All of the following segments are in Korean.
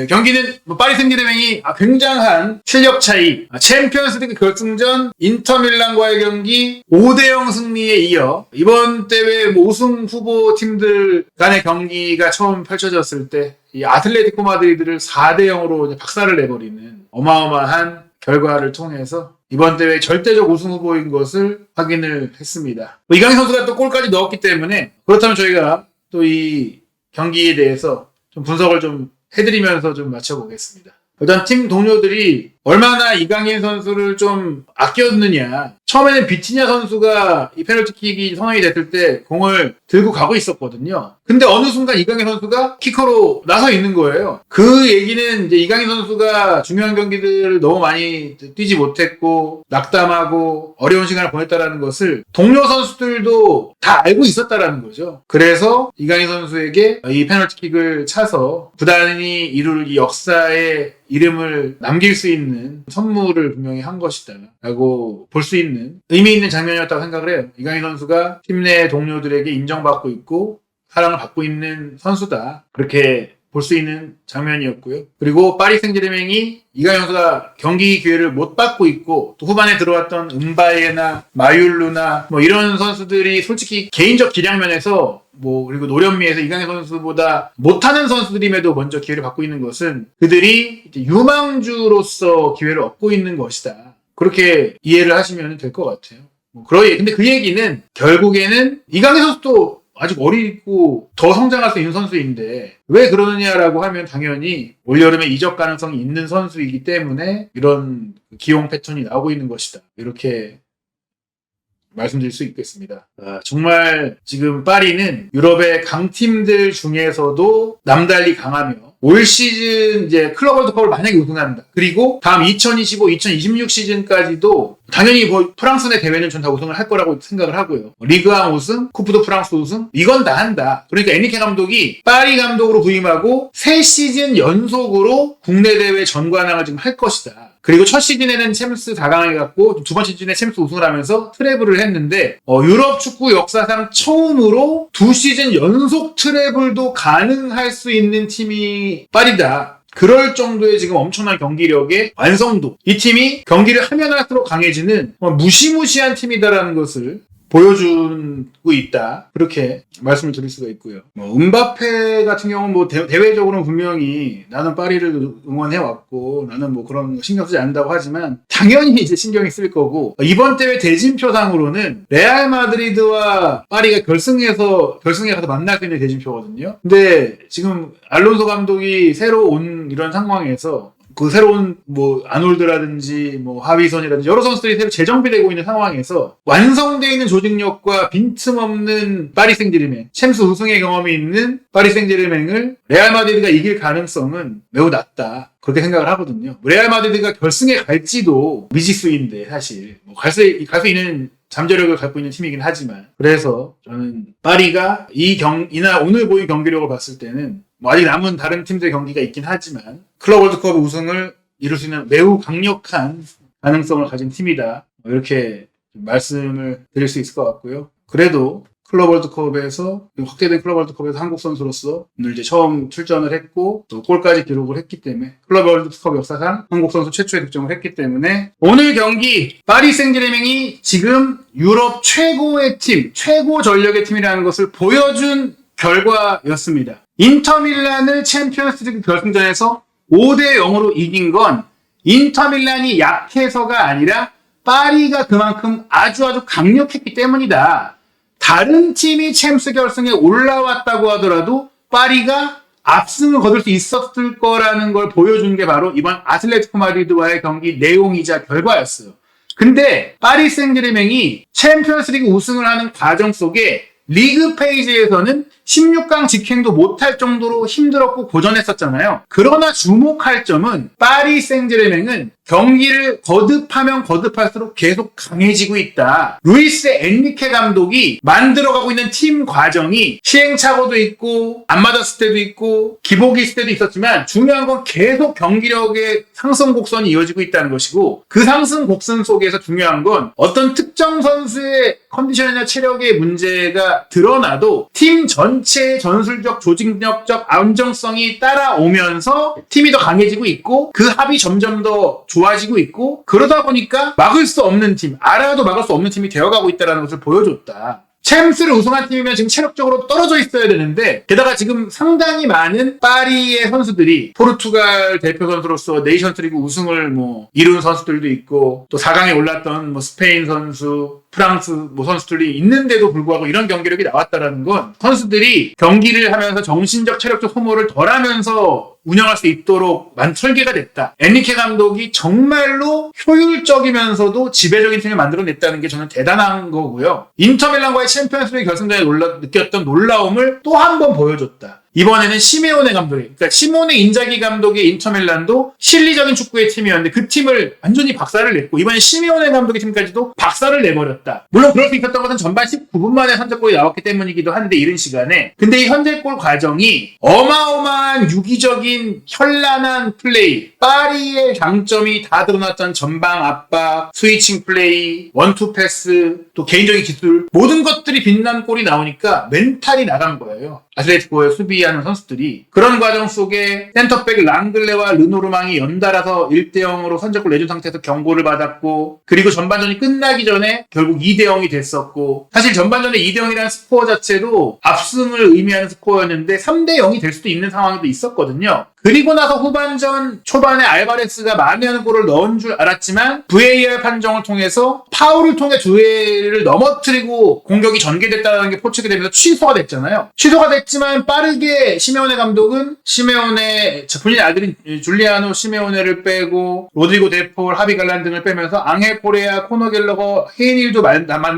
경기는 파리 생제르맹이 굉장한 실력 차이, 챔피언스리그 결승전 인터밀란과의 경기 5대0 승리에 이어 이번 대회 우승 후보 팀들 간의 경기가 처음 펼쳐졌을 때 이 아틀레티코 마드리드를 4대0으로 박살을 내버리는 어마어마한 결과를 통해서 이번 대회 절대적 우승 후보인 것을 확인을 했습니다. 이강인 선수가 또 골까지 넣었기 때문에 그렇다면 저희가 또 이 경기에 대해서 좀 분석을 좀 해드리면서 좀 맞춰보겠습니다. 일단 팀 동료들이 얼마나 이강인 선수를 좀 아꼈느냐. 처음에는 비티냐 선수가 이 페널티킥이 선언이 됐을 때 공을 들고 가고 있었거든요. 근데 어느 순간 이강인 선수가 키커로 나서 있는 거예요. 그 얘기는 이제 이강인 선수가 중요한 경기들을 너무 많이 뛰지 못했고 낙담하고 어려운 시간을 보냈다라는 것을 동료 선수들도 다 알고 있었다라는 거죠. 그래서 이강인 선수에게 이 페널티킥을 차서 부단히 이룰 이 역사의 이름을 남길 수 있는 선물을 분명히 한 것이다 라고 볼 수 있는 의미 있는 장면이었다고 생각을 해요. 이강인 선수가 팀 내 동료들에게 인정받고 있고 사랑을 받고 있는 선수다, 그렇게 볼 수 있는 장면이었고요. 그리고 파리 생제르맹이 이강인 선수가 경기 기회를 못 받고 있고 또 후반에 들어왔던 은바에나 마율루나 이런 선수들이 솔직히 개인적 기량면에서 그리고 노련미에서 이강인 선수보다 못하는 선수들임에도 먼저 기회를 받고 있는 것은 그들이 이제 유망주로서 기회를 얻고 있는 것이다, 그렇게 이해를 하시면 될 것 같아요. 근데 그 얘기는 결국에는 이강인 선수도 아직 어리고 더 성장할 수 있는 선수인데 왜 그러느냐라고 하면 당연히 올여름에 이적 가능성이 있는 선수이기 때문에 이런 기용 패턴이 나오고 있는 것이다, 이렇게 말씀드릴 수 있겠습니다. 정말 지금 파리는 유럽의 강팀들 중에서도 남달리 강하며 올 시즌 이제 클럽 월드컵을 만약에 우승한다, 그리고 다음 2025, 2026 시즌까지도 당연히 프랑스 내 대회는 전 다 우승을 할 거라고 생각을 하고요. 리그왕 우승, 쿠프 드 프랑스 우승, 이건 다 한다. 그러니까 에니케 감독이 파리 감독으로 부임하고 3시즌 연속으로 국내 대회 전관왕을 지금 할 것이다. 그리고 첫 시즌에는 챔스 4강에 갔고 두 번째 시즌에 챔스 우승을 하면서 트래블을 했는데 유럽 축구 역사상 처음으로 2시즌 연속 트래블도 가능할 수 있는 팀이 파리다. 그럴 정도의 지금 엄청난 경기력의 완성도, 이 팀이 경기를 하면 할수록 강해지는 무시무시한 팀이다라는 것을 보여주고 있다, 그렇게 말씀을 드릴 수가 있고요. 음바페 같은 경우는 대외적으로는 분명히 나는 파리를 응원해왔고 나는 그런 거 신경 쓰지 않는다고 하지만 당연히 이제 신경이 쓸 거고, 이번 대회 대진표상으로는 레알 마드리드와 파리가 결승에 가서 만날 수 있는 대진표거든요. 근데 지금 알론소 감독이 새로 온 이런 상황에서 그 새로운 아놀드라든지 하비선이라든지 여러 선수들이 새로 재정비되고 있는 상황에서 완성되어 있는 조직력과 빈틈없는 파리 생제르맹, 챔스 우승의 경험이 있는 파리 생제르맹을 레알 마드리드가 이길 가능성은 매우 낮다, 그렇게 생각을 하거든요. 레알 마드리드가 결승에 갈지도 미지수인데 사실 갈 수 있는 잠재력을 갖고 있는 팀이긴 하지만, 그래서 저는 파리가 오늘 보인 경기력을 봤을 때는 아직 남은 다른 팀들의 경기가 있긴 하지만 클럽 월드컵 우승을 이룰 수 있는 매우 강력한 가능성을 가진 팀이다, 이렇게 말씀을 드릴 수 있을 것 같고요. 그래도 클럽 월드컵에서, 확대된 클럽 월드컵에서 한국 선수로서 오늘 이제 처음 출전을 했고 또 골까지 기록을 했기 때문에 클럽 월드컵 역사상 한국 선수 최초의 득점을 했기 때문에 오늘 경기 파리 생제르맹이 지금 유럽 최고의 팀, 최고 전력의 팀이라는 것을 보여준 결과였습니다. 인터밀란을 챔피언스리그 결승전에서 5대0으로 이긴 건 인터밀란이 약해서가 아니라 파리가 그만큼 아주 강력했기 때문이다. 다른 팀이 챔스 결승에 올라왔다고 하더라도 파리가 압승을 거둘 수 있었을 거라는 걸 보여준 게 바로 이번 아틀레티코 마드리드와의 경기 내용이자 결과였어요. 근데 파리 생제르맹이 챔피언스리그 우승을 하는 과정 속에 리그 페이지에서는 16강 직행도 못할 정도로 힘들었고 고전했었잖아요. 그러나 주목할 점은 파리 생제르맹은 경기를 거듭하면 거듭할수록 계속 강해지고 있다. 루이스 엔리케 감독이 만들어가고 있는 팀 과정이 시행착오도 있고 안 맞았을 때도 있고 기복이 있을 때도 있었지만 중요한 건 계속 경기력의 상승 곡선이 이어지고 있다는 것이고 그 상승 곡선 속에서 중요한 건 어떤 특정 선수의 컨디션이나 체력의 문제가 드러나도 팀 전체의 전술적 조직력적 안정성이 따라오면서 팀이 더 강해지고 있고 그 합이 점점 더 좋아지고 있고 그러다 보니까 막을 수 없는 팀, 알아도 막을 수 없는 팀이 되어가고 있다는 것을 보여줬다. 챔스를 우승한 팀이면 지금 체력적으로 떨어져 있어야 되는데 게다가 지금 상당히 많은 파리의 선수들이 포르투갈 대표 선수로서 네이션스리그 우승을 이룬 선수들도 있고 또 4강에 올랐던 스페인 선수 프랑스 선수들이 있는데도 불구하고 이런 경기력이 나왔다라는 건 선수들이 경기를 하면서 정신적 체력적 소모를 덜하면서 운영할 수 있도록 설계가 됐다. 엔리케 감독이 정말로 효율적이면서도 지배적인 팀을 만들어냈다는 게 저는 대단한 거고요. 인터밀란과의 챔피언스리그 결승전에 느꼈던 놀라움을 또 한 번 보여줬다. 이번에는 시메오네 감독이, 그러니까 시모네 인자기 감독의 인터밀란도 실리적인 축구의 팀이었는데 그 팀을 완전히 박살을 냈고 이번에 시메오네 감독의 팀까지도 박살을 내버렸다. 물론 그럴 수 있었던 것은 전반 19분 만에 선제골이 나왔기 때문이기도 한데 이른 시간에 근데 이 선제골 과정이 어마어마한 유기적인 현란한 플레이, 파리의 장점이 다 드러났던 전방 압박, 스위칭 플레이, 원투 패스, 또 개인적인 기술 모든 것들이 빛난 골이 나오니까 멘탈이 나간 거예요. 아틀레티코의 수비하는 선수들이. 그런 과정 속에 센터백 랑글레와 르노르망이 연달아서 1대0으로 선제골 내준 상태에서 경고를 받았고 그리고 전반전이 끝나기 전에 결국 2대0이 됐었고 사실 전반전에 2대0이라는 스코어 자체도 압승을 의미하는 스코어였는데 3대0이 될 수도 있는 상황도 있었거든요. 그리고 나서 후반전 초반에 알바레스가 많이 하는 골을 넣은 줄 알았지만 VAR 판정을 통해서 파울을 통해 두에를 넘어뜨리고 공격이 전개됐다는 게 포착이 되면서 취소가 됐잖아요. 취소가 됐지만 빠르게 시메오네 감독은 본인의 아들인 줄리아노 시메오네를 빼고 로드리고 데폴, 하비 갈란 등을 빼면서 앙헬 코레아, 코너 갤러거, 헤인일도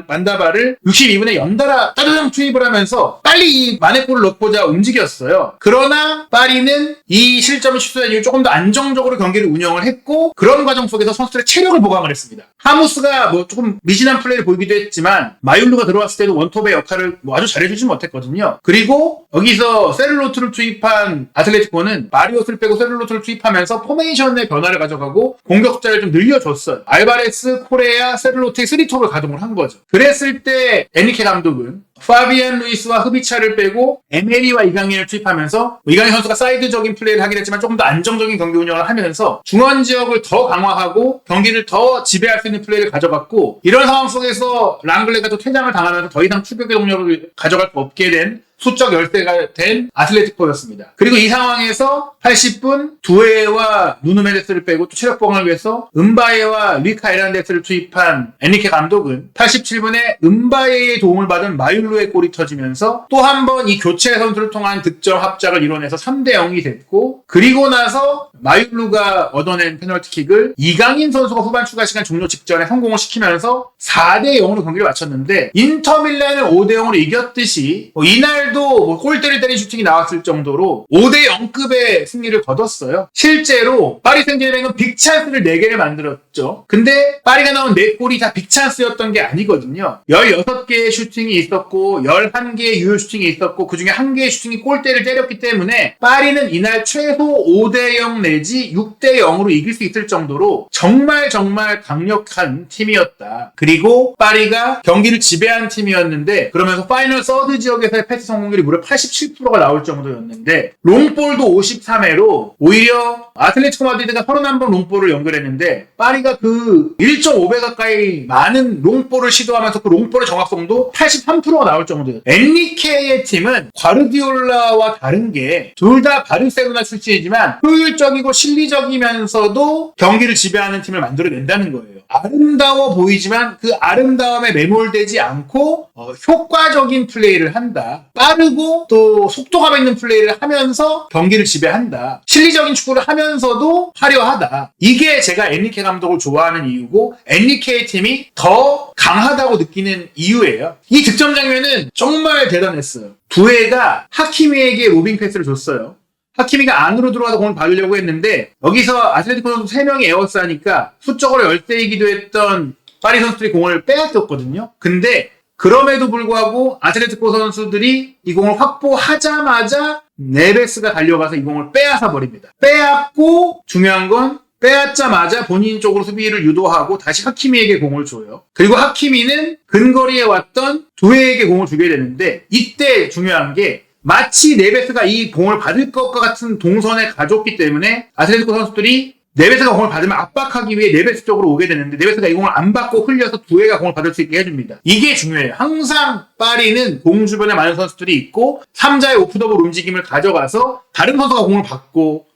만다바를 62분에 연달아 따르릉 투입을 하면서 빨리 이 만회골을 넣고자 움직였어요. 그러나 파리는 이 실점을 취소한 이후 조금 더 안정적으로 경기를 운영을 했고 그런 과정 속에서 선수들의 체력을 보강을 했습니다. 하무스가 조금 미진한 플레이를 보이기도 했지만 마율루가 들어왔을 때도 원톱의 역할을 아주 잘해주지 못했거든요. 그리고 여기서 세를로트를 투입한 아틀레티코는 마리오스를 빼고 세를로트를 투입하면서 포메이션의 변화를 가져가고 공격 숫자를 좀 늘려줬어요. 알바레스, 코레아, 세를로트의 3톱을 가동을 한 거죠. 그랬을 때 엔리케 감독은 파비안 루이스와 흐비차를 빼고 에메리와 이강인을 투입하면서 이강인 선수가 사이드적인 플레이를 하긴 했지만 조금 더 안정적인 경기 운영을 하면서 중원 지역을 더 강화하고 경기를 더 지배할 수 있는 플레이를 가져갔고 이런 상황 속에서 랑글레가 또 퇴장을 당하면서 더 이상 추격의 동력을 가져갈 수 없게 된 수적 열세가 된 아틀레티코였습니다. 그리고 이 상황에서 80분 두에와 누누 메데스를 빼고 또 체력 보강을 위해서 은바에와 리카 에란데스를 투입한 엔리케 감독은 87분에 은바에의 도움을 받은 마율루의 골이 터지면서 또 한 번 이 교체 선수를 통한 득점 합작을 이뤄내서 3대0이 됐고 그리고 나서 마율루가 얻어낸 페널티킥을 이강인 선수가 후반 추가 시간 종료 직전에 성공을 시키면서 4대0으로 경기를 마쳤는데 인터밀란을 5대0으로 이겼듯이 이날도 골대를 때린 슈팅이 나왔을 정도로 5대0급의 승리를 거뒀어요. 실제로 파리 생제르맹은 빅찬스를 4개를 만들었죠. 근데 파리가 넣은 4골이 다 빅찬스였던 게 아니거든요. 16개의 슈팅이 있었고 11개의 유효 슈팅이 있었고 그중에 1개의 슈팅이 골대를 때렸기 때문에 파리는 이날 최소 5대0 내지 6대0으로 이길 수 있을 정도로 정말 강력한 팀이었다. 그리고 파리가 경기를 지배한 팀이었는데 그러면서 파이널 서드 지역에서의 패스 성공률이 무려 87%가 나올 정도였는데 롱볼도 53회로 오히려 아틀레티코 마드리드가 31번 롱볼을 연결했는데 파리가 그 1.5배 가까이 많은 롱볼을 시도하면서 그 롱볼의 정확성도 83%가 나올 정도였어요. 엔리케의 팀은 과르디올라와 다른 게 둘 다 바르셀로나 출신이지만 효율적이고 실리적이면서도 경기를 지배하는 팀을 만들어낸다는 거예요. 아름다워 보이지만 그 아름다움에 매몰되지 않고 효과적인 플레이를 한다. 빠르고 또 속도감 있는 플레이를 하면서 경기를 지배한다. 실리적인 축구를 하면서도 화려하다. 이게 제가 엔리케 감독을 좋아하는 이유고 엔리케의 팀이 더 강하다고 느끼는 이유예요. 이 득점 장면은 정말 대단했어요. 두에가 하키미에게 로빙 패스를 줬어요. 하키미가 안으로 들어와서 공을 받으려고 했는데 여기서 아틀레티코 선수 3명이 에워싸니까 수적으로 열세이기도 했던 파리 선수들이 공을 빼앗겼거든요. 근데 그럼에도 불구하고 아틀레티코 선수들이 이 공을 확보하자마자 네베스가 달려가서 이 공을 빼앗아 버립니다. 빼앗고 중요한 건 빼앗자마자 본인 쪽으로 수비를 유도하고 다시 하키미에게 공을 줘요. 그리고 하키미는 근거리에 왔던 두에에게 공을 주게 되는데 이때 중요한 게 마치 네베스가 이 공을 받을 것과 같은 동선에 가졌기 때문에 아틀레티코 선수들이 네베스가 공을 받으면 압박하기 위해 네베스 쪽으로 오게 되는데 네베스가 이 공을 안 받고 흘려서 두에가 공을 받을 수 있게 해줍니다. 이게 중요해요. 항상 파리는 공 주변에 많은 선수들이 있고 3자의 오프더블 움직임을 가져가서 다른 선수가 공을 받고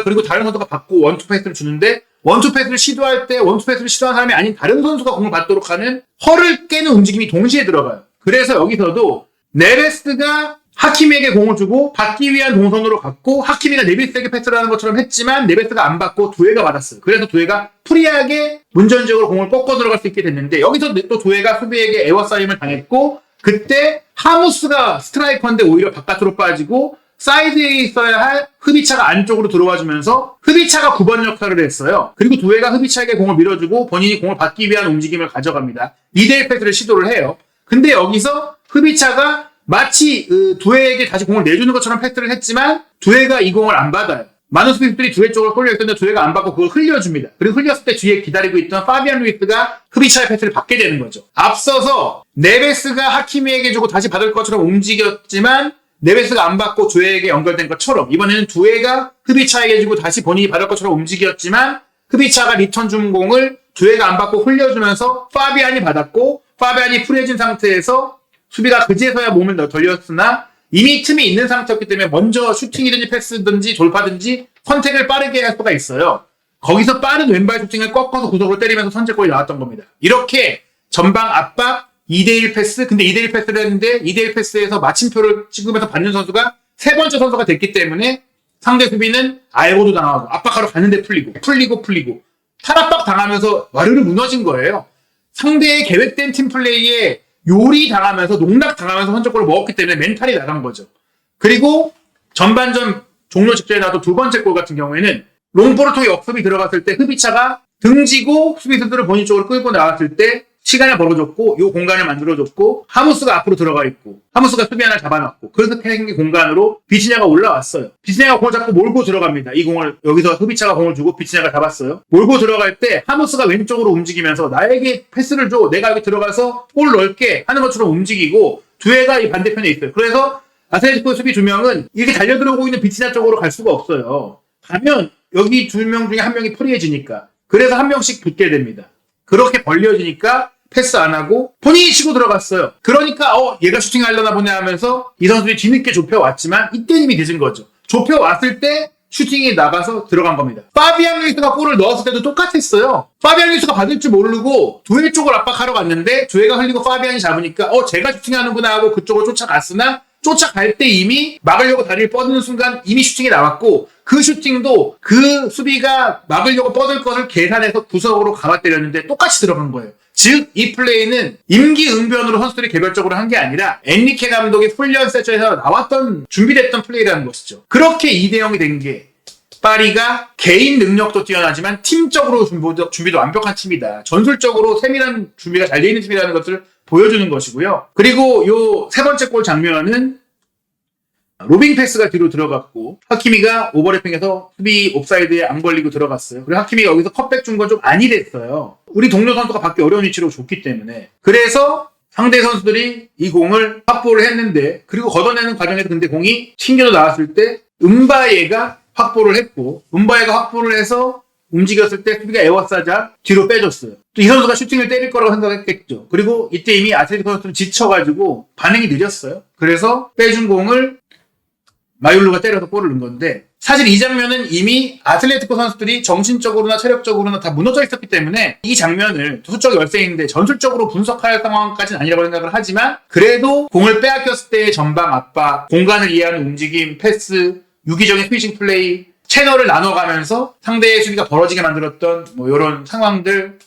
그리고 다른 선수가 받고 원투 패스를 주는데 원투 패스를 시도할 때 원투 패스를 시도한 사람이 아닌 다른 선수가 공을 받도록 하는 허를 깨는 움직임이 동시에 들어가요. 그래서 여기서도 네베스가 하키미에게 공을 주고 받기 위한 동선으로 갔고 하키미가 네베스에게 패스를 하는 것처럼 했지만 네베스가 안 받고 두에가 받았어요. 그래서 두에가 프리하게 문전적으로 공을 꺾어 들어갈 수 있게 됐는데 여기서 또 두에가 수비에게 에워싸임을 당했고 그때 하무스가 스트라이커인데 오히려 바깥으로 빠지고 사이드에 있어야 할 흐비차가 안쪽으로 들어와주면서 흐비차가 9번 역할을 했어요. 그리고 두에가 흐비차에게 공을 밀어주고 본인이 공을 받기 위한 움직임을 가져갑니다. 2대1 패스를 시도를 해요. 근데 여기서 흐비차가 마치 두에에게 다시 공을 내주는 것처럼 패스를 했지만 두에가 이 공을 안 받아요. 많은 수비수들이 두에 쪽으로 쏠려있던데 두에가 안 받고 그걸 흘려줍니다. 그리고 흘렸을 때 뒤에 기다리고 있던 파비안 루이스가 흐비차의 패스를 받게 되는 거죠. 앞서서 네베스가 하키미에게 주고 다시 받을 것처럼 움직였지만 네베스가 안 받고 두에에게 연결된 것처럼 이번에는 두에가 흐비차에게 주고 다시 본인이 받을 것처럼 움직였지만 흐비차가 리턴 준 공을 두에가 안 받고 흘려주면서 파비안이 받았고 파비안이 풀해진 상태에서 수비가 그제서야 몸을 돌렸으나 이미 틈이 있는 상태였기 때문에 먼저 슈팅이든지 패스든지 돌파든지 선택을 빠르게 할 수가 있어요. 거기서 빠른 왼발 슈팅을 꺾어서 구석으로 때리면서 선제골이 나왔던 겁니다. 이렇게 전방 압박 2대1 패스, 근데 2대1 패스를 했는데 2대1 패스에서 마침표를 찍으면서 받는 선수가 세 번째 선수가 됐기 때문에 상대 수비는 알고도 당하고 압박하러 가는데 풀리고 탈압박 당하면서 와르르 무너진 거예요. 상대의 계획된 팀 플레이에 요리 당하면서 농락 당하면서 선제골을 먹었기 때문에 멘탈이 나간 거죠. 그리고 전반전 종료 직전에 나왔던 두 번째 골 같은 경우에는 롱볼을 통해 역습이 들어갔을 때 흐비차가 등지고 수비수들을 본인 쪽으로 끌고 나왔을 때 시간을 벌어줬고 요 공간을 만들어줬고 하무스가 앞으로 들어가 있고 하무스가 수비 하나 잡아놨고 그렇게 생긴 공간으로 비치냐가 올라왔어요. 비치냐가 공을 잡고 몰고 들어갑니다. 이 공을 여기서 흐비차가 공을 주고 비치냐가 잡았어요. 몰고 들어갈 때 하무스가 왼쪽으로 움직이면서 나에게 패스를 줘, 내가 여기 들어가서 골 넣을게 하는 것처럼 움직이고 두에가 이 반대편에 있어요. 그래서 아틀레티코 수비 두 명은 이렇게 달려들어오고 있는 비치냐 쪽으로 갈 수가 없어요. 가면 여기 두 명 중에 한 명이 프리해지니까. 그래서 한 명씩 붙게 됩니다. 그렇게 벌려지니까 패스 안 하고 본인이 치고 들어갔어요. 그러니까 얘가 슈팅하려나 보네 하면서 이 선수들이 뒤늦게 좁혀왔지만 이때 이미 늦은 거죠. 좁혀왔을 때 슈팅이 나가서 들어간 겁니다. 파비안 루이스가 골을 넣었을 때도 똑같았어요. 파비안 루이스가 받을 줄 모르고 두에 쪽을 압박하러 갔는데 두에가 흘리고 파비안이 잡으니까 제가 슈팅하는구나 하고 그쪽으로 쫓아갔으나 쫓아갈 때 이미 막으려고 다리를 뻗는 순간 이미 슈팅이 나왔고 그 슈팅도 그 수비가 막으려고 뻗을 것을 계산해서 구석으로 감아 때렸는데 똑같이 들어간 거예요. 즉 이 플레이는 임기응변으로 선수들이 개별적으로 한 게 아니라 엔리케 감독의 훈련 세션에서 나왔던 준비됐던 플레이라는 것이죠. 그렇게 2대0이 된 게 파리가 개인 능력도 뛰어나지만 팀적으로 준비도 완벽한 팀이다. 전술적으로 세밀한 준비가 잘 돼 있는 팀이라는 것을 보여주는 것이고요. 그리고 요 세 번째 골 장면은 로빙 패스가 뒤로 들어갔고 하키미가 오버래핑해서 수비 옵사이드에 안 걸리고 들어갔어요. 그리고 하키미가 여기서 컷백 준 건 좀 아니랬어요. 우리 동료 선수가 받기 어려운 위치로 줬기 때문에. 그래서 상대 선수들이 이 공을 확보를 했는데 그리고 걷어내는 과정에서 근데 공이 튕겨 나왔을 때 음바예가 확보를 했고 음바예가 확보를 해서 움직였을 때 수비가 에워싸자 뒤로 빼줬어요. 또 이 선수가 슈팅을 때릴 거라고 생각했겠죠. 그리고 이때 이미 아틀레티코 선수는 지쳐가지고 반응이 느렸어요. 그래서 빼준 공을 마율루가 때려서 골을 넣은 건데 사실 이 장면은 이미 아틀레티코 선수들이 정신적으로나 체력적으로나 다 무너져 있었기 때문에 이 장면을 수적 열세인데 전술적으로 분석할 상황까지는 아니라고 생각을 하지만 그래도 공을 빼앗겼을 때의 전방 압박, 공간을 이해하는 움직임, 패스, 유기적인 스위칭 플레이, 채널을 나눠가면서 상대의 수비가 벌어지게 만들었던 이런 상황들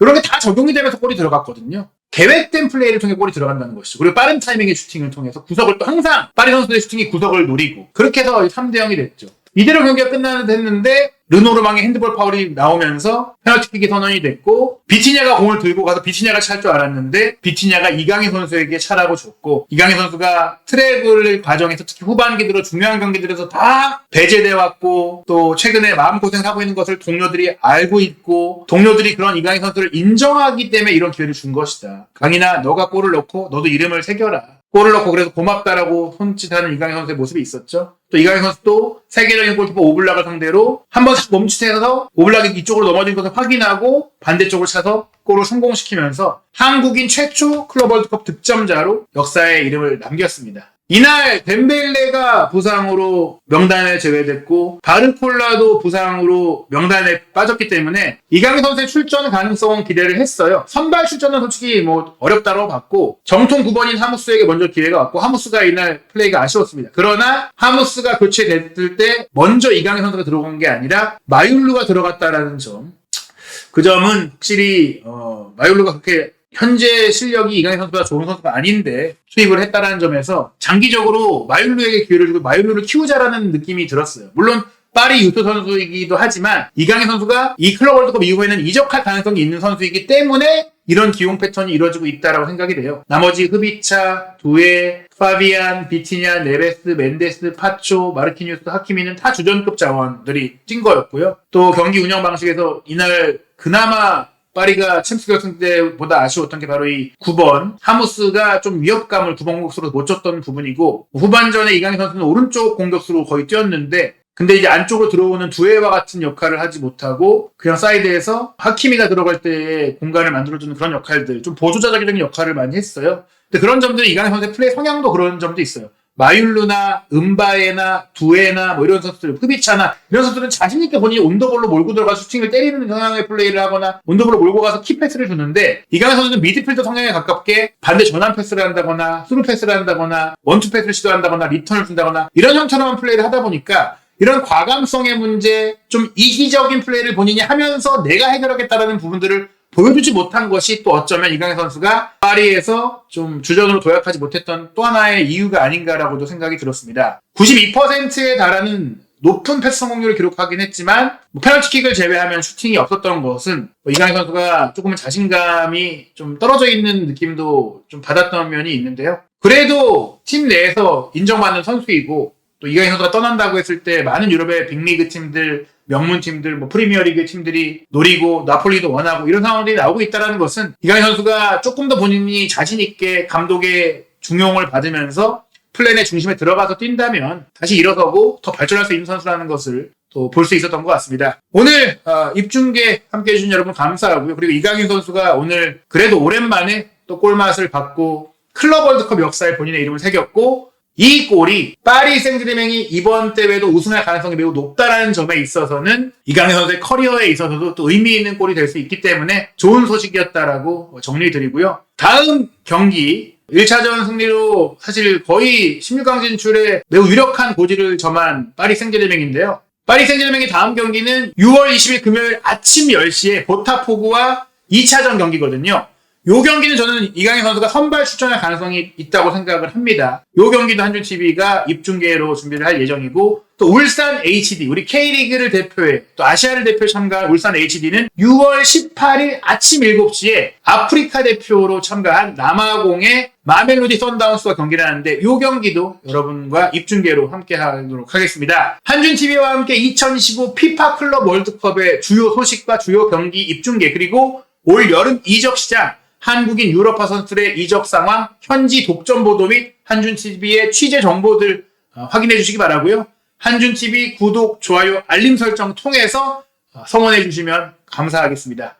이런 게 다 적용이 되면서 골이 들어갔거든요. 계획된 플레이를 통해 골이 들어간다는 것이죠. 그리고 빠른 타이밍의 슈팅을 통해서 구석을 또 항상 파리 선수들의 슈팅이 구석을 노리고 그렇게 해서 3대0이 됐죠. 이대로 경기가 끝나는데 르노르망의 핸드볼 파울이 나오면서 페널티킥이 선언이 됐고 비티냐가 공을 들고 가서 비티냐가 찰 줄 알았는데 비티냐가 이강인 선수에게 차라고 줬고 이강인 선수가 트래블 과정에서 특히 후반기 들어 중요한 경기들에서 다 배제돼 왔고 또 최근에 마음고생을 하고 있는 것을 동료들이 알고 있고 동료들이 그런 이강인 선수를 인정하기 때문에 이런 기회를 준 것이다. 강인아 너가 골을 넣고 너도 이름을 새겨라. 골을 넣고 그래서 고맙다라고 손짓하는 이강인 선수의 모습이 있었죠. 또 이강인 선수도 세계적인 골키퍼 오블락을 상대로 한 번 멈칫해서 오블락이 이쪽으로 넘어진 것을 확인하고 반대쪽을 차서 골을 성공시키면서 한국인 최초 클럽 월드컵 득점자로 역사의 이름을 남겼습니다. 이날 덴벨레가 부상으로 명단에 제외됐고 바르콜라도 부상으로 명단에 빠졌기 때문에 이강인 선수의 출전 가능성은 기대를 했어요. 선발 출전은 솔직히 어렵다고 봤고 정통 9번인 하무스에게 먼저 기회가 왔고 하무스가 이날 플레이가 아쉬웠습니다. 그러나 하무스가 교체됐을 때 먼저 이강인 선수가 들어간 게 아니라 마율루가 들어갔다라는 점. 그 점은 확실히 마율루가 그렇게 현재 실력이 이강인 선수보다 좋은 선수가 아닌데 투입을 했다라는 점에서 장기적으로 마율루에게 기회를 주고 마율루를 키우자라는 느낌이 들었어요. 물론 파리 유소 선수이기도 하지만 이강인 선수가 이 클럽 월드컵 이후에는 이적할 가능성이 있는 선수이기 때문에 이런 기용 패턴이 이루어지고 있다라고 생각이 돼요. 나머지 흐비차, 두에, 파비안, 비티냐, 네베스, 멘데스, 파초, 마르키뉴스, 하키미는 다 주전급 자원들이 뛴 거였고요. 또 경기 운영 방식에서 이날 그나마 파리가 챔스 결승 때보다 아쉬웠던 게 바로 이 9번 하무스가 좀 위협감을 9번 공격수로 못 줬던 부분이고 후반전에 이강인 선수는 오른쪽 공격수로 거의 뛰었는데 근데 이제 안쪽으로 들어오는 두에와 같은 역할을 하지 못하고 그냥 사이드에서 하키미가 들어갈 때 공간을 만들어주는 그런 역할들 좀 보조자적인 역할을 많이 했어요. 근데 그런 점들은 이강인 선수의 플레이 성향도 그런 점도 있어요. 마율루나 은바에나 두에나 이런 선수들, 흐비차나 이런 선수들은 자신있게 본인이 온더볼로 몰고 들어가 슈팅을 때리는 성향의 플레이를 하거나 온더볼로 몰고 가서 키패스를 주는데 이강인 선수는 미드필더 성향에 가깝게 반대 전환 패스를 한다거나 스루 패스를 한다거나 원투 패스를 시도한다거나 리턴을 준다거나 이런 형처럼 플레이를 하다 보니까 이런 과감성의 문제, 좀 이기적인 플레이를 본인이 하면서 내가 해결하겠다라는 부분들을 보여주지 못한 것이 또 어쩌면 이강인 선수가 파리에서 좀 주전으로 도약하지 못했던 또 하나의 이유가 아닌가라고도 생각이 들었습니다. 92%에 달하는 높은 패스 성공률을 기록하긴 했지만 페널티킥을 제외하면 슈팅이 없었던 것은 이강인 선수가 조금은 자신감이 좀 떨어져 있는 느낌도 좀 받았던 면이 있는데요. 그래도 팀 내에서 인정받는 선수이고 또 이강인 선수가 떠난다고 했을 때 많은 유럽의 빅리그 팀들, 명문 팀들, 프리미어리그 팀들이 노리고 나폴리도 원하고 이런 상황들이 나오고 있다는 것은 이강인 선수가 조금 더 본인이 자신 있게 감독의 중용을 받으면서 플랜의 중심에 들어가서 뛴다면 다시 일어서고 더 발전할 수 있는 선수라는 것을 또 볼 수 있었던 것 같습니다. 오늘 입중계 함께해 주신 여러분 감사하고요. 그리고 이강인 선수가 오늘 그래도 오랜만에 또 골맛을 받고 클럽 월드컵 역사에 본인의 이름을 새겼고 이 골이 파리 생제르맹이 이번 대회도 우승할 가능성이 매우 높다라는 점에 있어서는 이강인 선수의 커리어에 있어서도 또 의미 있는 골이 될 수 있기 때문에 좋은 소식이었다라고 정리드리고요. 다음 경기 1차전 승리로 사실 거의 16강 진출에 매우 유력한 고지를 점한 파리 생제르맹인데요. 파리 생제르맹의 다음 경기는 6월 20일 금요일 아침 10시에 보타포구와 2차전 경기거든요. 요 경기는 저는 이강인 선수가 선발 출전할 가능성이 있다고 생각을 합니다. 요 경기도 한준TV가 입중계로 준비를 할 예정이고 또 울산 HD, 우리 K리그를 대표해 또 아시아를 대표해 참가한 울산 HD는 6월 18일 아침 7시에 아프리카 대표로 참가한 남아공의 마멜로디 썬다운스와 경기를 하는데 요 경기도 여러분과 입중계로 함께 하도록 하겠습니다. 한준TV와 함께 2025 피파 클럽 월드컵의 주요 소식과 주요 경기 입중계 그리고 올 여름 이적 시장 한국인 유럽파 선수들의 이적 상황, 현지 독점 보도 및 한준TV의 취재 정보들 확인해 주시기 바라고요. 한준TV 구독, 좋아요, 알림 설정 통해서 성원해 주시면 감사하겠습니다.